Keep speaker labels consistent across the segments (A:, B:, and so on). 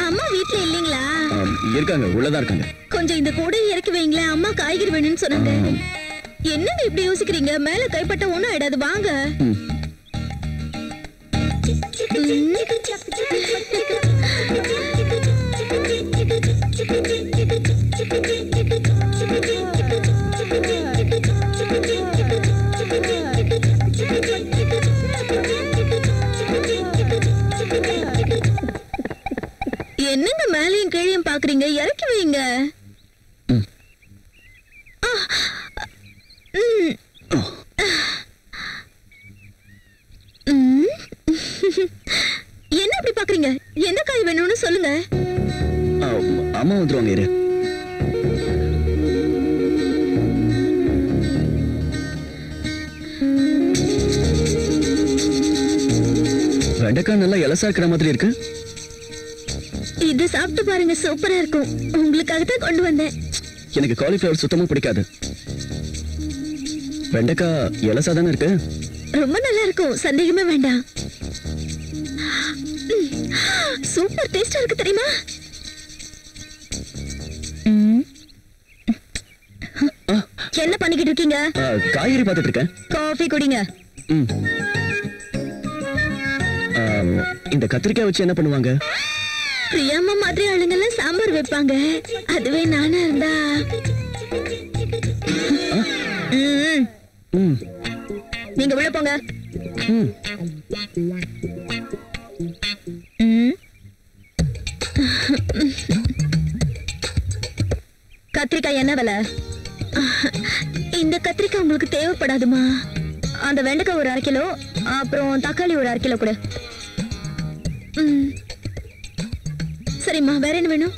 A: அம்மா வீட்ல இல்லீங்களா?
B: இருக்காங்க, உள்ளதா இருக்காங்க.
A: கொஞ்சம் இந்த கூடை இறக்கி வைங்களேன், அம்மா காய்கறி வேணும்னு சொன்னாங்க. என்னங்க இப்படி யோசிக்கிறீங்க? மேல கைப்பட்ட ஒண்ணும் ஆயிடாது, வாங்க. என்னங்க மேலையும் கீழையும் பாக்குறீங்க? இறக்கி வைங்க. என்ன அப்படி பாக்குறீங்க? என்ன காய் வேணும்னு சொல்லுங்க.
B: அம்மா வந்துருவாங்க, இரு. வெண்டைக்காய் நல்லா இலசா இருக்கிற மாதிரி இருக்கு.
A: இது சாப்பிட்டு பாருங்க, சூப்பரா இருக்கும். உங்களுக்காக தான் கொண்டு வந்தேன்.
B: எனக்கு காலிஃபிளவர் சுத்தமா பிடிக்காது. வெண்டைக்காய் இலசா தானே இருக்கு.
A: ரொம்ப நல்லா இருக்கும், சந்தேகமே வேண்டாம். சூப்பர் டேஸ்டா இருக்கு தெரியுமா? என்ன பண்ணிக்கிட்டு இருக்கீங்க?
B: காய்கறி பார்த்துட்டு இருக்கேன்.
A: காஃபி குடிங்க.
B: இந்த கத்திரிக்காய் வச்சு என்ன பண்ணுவாங்க?
A: பிரியாமா மாதிரி ஆளுங்கெல்லாம் சாம்பார் வைப்பாங்க. அதுவே நானா இருந்தா நீங்க உள்ள போங்க. கத்திரிக்காய் என்ன விலை? இந்த கத்திரிக்காய் உங்களுக்கு தேவைப்படாதுமா. அந்த வெண்டைக்காய் ஒரு 1/2 கிலோ, அப்புறம் தக்காளி ஒரு 1/2 கிலோ கூட. சரிம்மா, வேற என்ன வேணும்?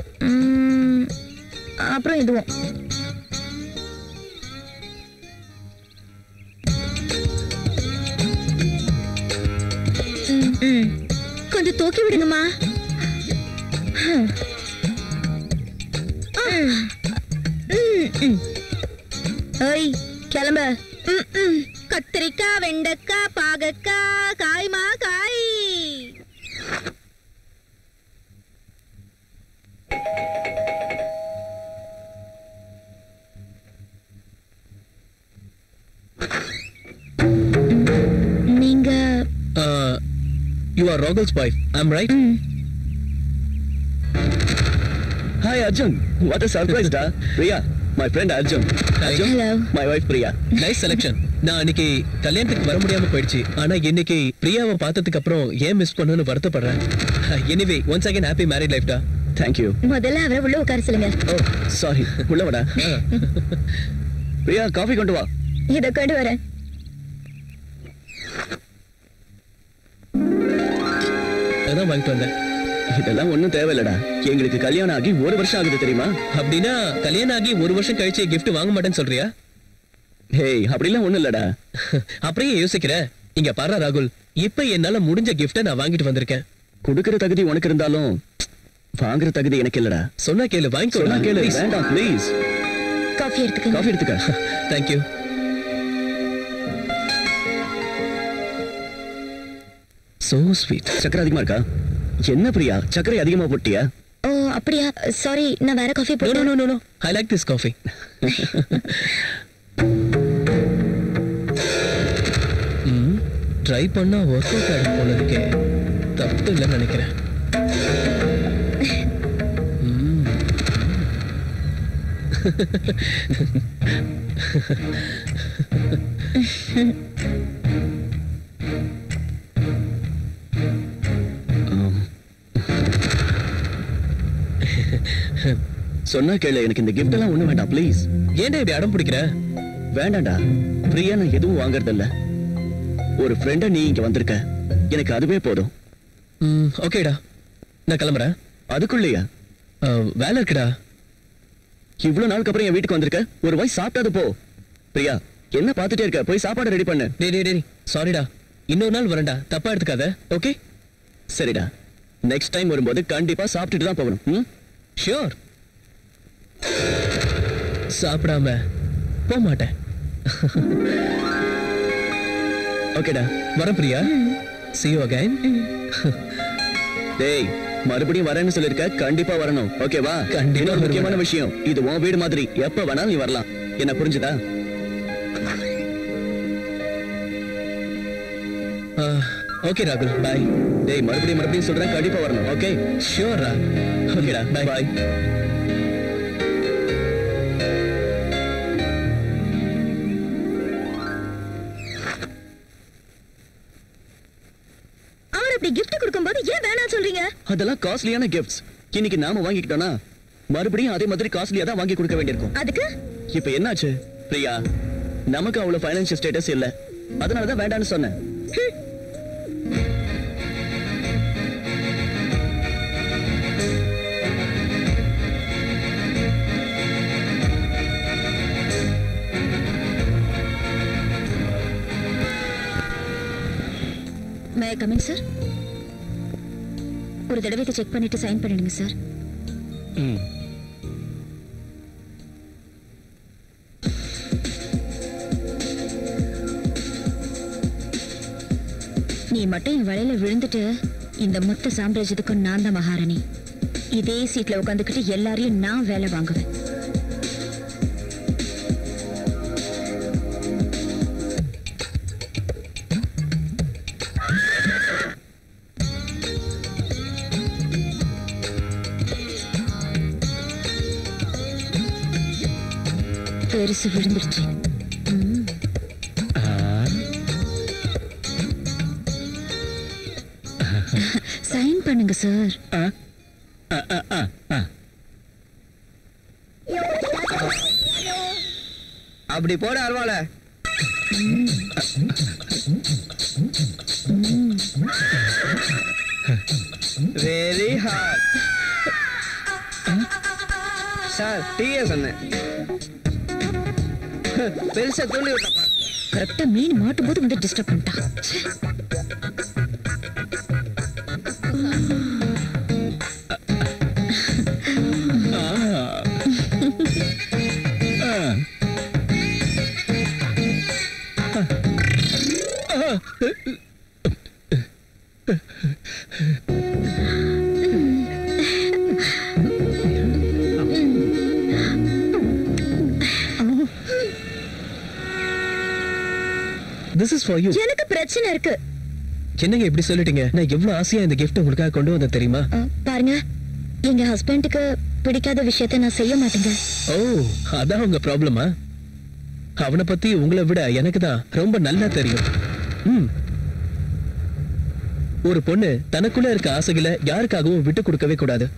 A: அப்புறம் இதுவும். கொஞ்சம் தூக்கி விடுங்கம்மா. ஓய், கிளம்ப. கத்திரிக்காய், வெண்டைக்காய், பாகக்காய், காய்மா காய். நீங்க
B: You are Rogel's wife, I'm right? Hi Arjun, what a surprise da. Priya, my friend Arjun. Arjun,
A: hello.
B: My wife Priya.
C: Nice selection. நான் அன்னைக்கு கல்யாணத்துக்கு வர முடியாம போயிடுச்சு. ஆனா இன்னைக்கு பிரியாவை பார்த்ததுக்கு அப்புறம் ஏன் மிஸ் பண்ணனும்னு வருத்தப்படுறேன். Anyway, once again happy married life da.
B: Thank you.
A: முதல்ல அவரை உள்ள உட்கார சொல்லுங்க.
B: Oh, sorry. உள்ள வாடா. பிரியா, காஃபி கொண்டு வா.
A: இத கொண்டு வரேன்.
C: அதான் வாங்கிட்டு வந்தேன்.
B: இதெல்லாம் ஒண்ணும் தேவையில்லடா. எங்களுக்கு கல்யாணம் ஆகி 1 வருஷம் ஆகுது தெரியுமா?
C: அப்படின்னா கல்யாணம் ஆகி 1 வருஷம் கழிச்சு gift வாங்க மாட்டேன்னு சொல்றியா?
B: ஹேய், அப்படிலாம் ஒண்ணும் இல்லடா.
C: அப்படியே யோசிக்கிற. இங்க பாரு ராகுல், இப்ப என்னால முடிஞ்ச gift நான் வாங்கிட்டு வந்திருக்கேன்.
B: குடுக்குற தகுதி உனக்கு இருந்தாலும் வாங்குற தகுதி எனக்கு இல்லடா.
C: சொன்னா கேளு, வாங்கிக்கோ.
B: சொன்னா கேளு. வேண்டாம் ப்ளீஸ்.
A: காஃபி எடுத்துக்க.
B: காஃபி எடுத்துக்க.
C: Thank you. So sweet.
B: சக்கரை அதிகமா இருக்கா? என்ன பிரியா, சக்கரை அதிகமா போட்டியா?
A: ஓ, அப்படியா? சாரி, நான் வேற காஃபி போடுறேன்.
C: No, no, no, no. I like this coffee. Try பண்ணா ஒர்க் அவுட் ஆகும் போல இருக்கே. தப்பு இல்லைன்னு நினைக்கிறேன்.
B: சொன்னா கேளு, எனக்கு இந்த கிஃப்ட் எல்லாம் ஒண்ணு வேண்டாம் ப்ளீஸ்.
C: ஏன்டா இப்படி அடம் பிடிக்கிற?
B: வேண்டாம்டா பிரியா, நான் எதுவும் வாங்குறது இல்ல. ஒரு ஃப்ரெண்ட நீ இங்க வந்திருக்க, எனக்கு அதுவே போதும்.
C: ஓகேடா, நான் கிளம்புறேன்.
B: அதுக்குள்ளயா?
C: வேலை இருக்குடா.
B: இவ்வளவு நாளுக்கு அப்புறம் என் வீட்டுக்கு வந்திருக்க, ஒரு வாய் சாப்பிட்டாது போ. பிரியா, என்ன பாத்துட்டே இருக்க? போய் சாப்பாடு ரெடி பண்ணு.
C: டேய் சாரிடா, இன்னொரு நாள் வரேன்டா, தப்பா எடுத்துக்காத. ஓகே
B: சரிடா, நெக்ஸ்ட் டைம் வரும்போது கண்டிப்பா சாப்பிட்டுட்டு தான் போகணும்.
C: ஷியோர். சாப்பிடாம போக மாட்டேன்.
B: ஓகேடா,
C: வரேன் பிரியா. See you again.
B: டேய், மறுபடியும் வரேன்னு சொல்லிருக்க, கண்டிப்பா வரணும். ஓகேவா?
C: கண்டிப்பா
B: இன்னொரு முக்கியமான
C: வருவேன்.
B: விஷயம், இது உன் வீடு மாதிரி, எப்ப வேணாலும் நீ வரலாம். என்ன புரிஞ்சுதா?
C: ஓகே ராகுல், பாய்.
B: டேய், மறுபடியும் சொல்றேன், கண்டிப்பா வரணும். ஓகே?
C: ஷியோரா.
B: ஓகேடா,
C: பை.
B: பாய்.
A: அவர் அப்படி gift கொடுக்கும்போது ஏன் வேணாம் சொல்றீங்க?
B: அதெல்லாம் காஸ்ட்லியான கிஃப்ட்ஸ். இன்னைக்கு நாம வாங்கிக்கிட்டோம்னா மறுபடியும் அதே மாதிரி காஸ்ட்லியா தான் வாங்கி கொடுக்க வேண்டியிருக்கும்.
A: அதுக்கு
B: இப்ப என்னாச்சு பிரியா? நமக்கு அவ்வளவு ஃபைனான்சியல் ஸ்டேட்டஸ் இல்ல, அதனால தான் வேண்டாம்னு சொன்னேன்.
A: மே ஐ கம் இன் சார்? ஒரு தடவை இதை செக் பண்ணிட்டு சைன் பண்ணிடுங்க சார். நீ மட்டும் என் வலையில விழுந்துட்டு இந்த மொத்த சாம்ராஜ்யத்துக்கும் நான் தான் மகாராணி. இதே சீட்ல உட்காந்துக்கிட்டு எல்லாரையும் நான் வேலை வாங்குவேன். பெருசு விழுந்துருச்சு. சைன் பண்ணுங்க சார்.
D: அப்படி போட அருவாள. Very hard sir. டீயே சொன்னேன், பெருசா தூண்டி விட்டப்பா.
A: கரெக்டா மீன் மாட்டும் போது வந்து டிஸ்டர்ப் பண்ணிட்டான்.
C: This is for you.
A: எனக்கு பிரச்சனை இருக்கு.
C: என்னங்க இப்படி சொல்லிட்டீங்க? நான் எவ்வளவு ஆசையா இந்த gift உங்களுக்காக கொண்டு வந்தேன் தெரியுமா?
A: பாருங்க, எங்க ஹஸ்பண்டுக்கு பிடிக்காத விஷயத்தை நான் செய்ய மாட்டேங்க.
C: ஓ, அதான் உங்க ப்ராப்ளமா? அவனை பத்தி உங்களை விட எனக்கு தான் ரொம்ப நல்லா தெரியும். ஒரு பொண்ணு தனக்குள்ள இருக்க ஆசைகளை யாருக்காகவும் விட்டு கொடுக்கவே கூடாது.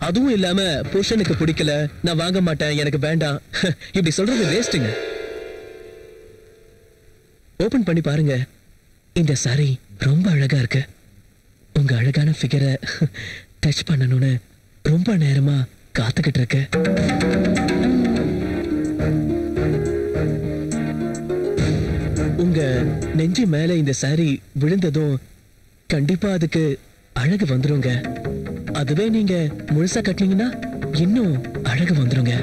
C: அதுவும் இல்லாம புருஷனுக்கு பிடிக்கல, நான் வாங்க மாட்டேன், எனக்கு வேண்டாம், இப்படி சொல்றது வேஸ்ட்டுங்க. ஓபன் பண்ணி பாருங்க. இந்த சாரி ரொம்ப அழகா இருக்கு. உங்க அழகான ஃபிகரை டச் பண்ணணும்னு ரொம்ப நேரமா காத்துக்கிட்டு இருக்கு. உங்க நெஞ்சு மேல இந்த சாரி விழுந்ததும் கண்டிப்பா அதுக்கு அழகு வந்துருங்க. அதுவே நீங்க முழுசா கட்டினீங்கன்னா இன்னும் அழகு வந்துருங்க.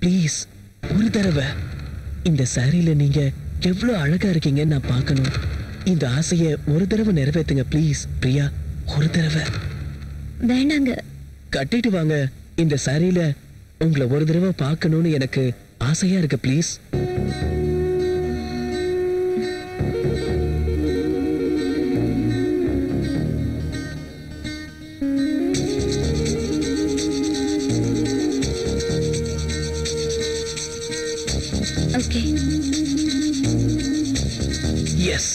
C: ப்ளீஸ், ஒரு தடவை இந்த சாரியில நீங்க எவ்வளவு அழகா இருக்கீங்கன்னு நான் பார்க்கணும். இந்த ஆசைய ஒரு தடவை நிறைவேற்றுங்க ப்ளீஸ் பிரியா, ஒரு தடவை.
A: வேண்டாங்க.
C: கட்டிட்டு வாங்க. இந்த சாரியில உங்களை ஒரு தடவை பார்க்கணும்னு எனக்கு ஆசையா இருக்கு ப்ளீஸ்.
A: ஓகே.
C: எஸ்.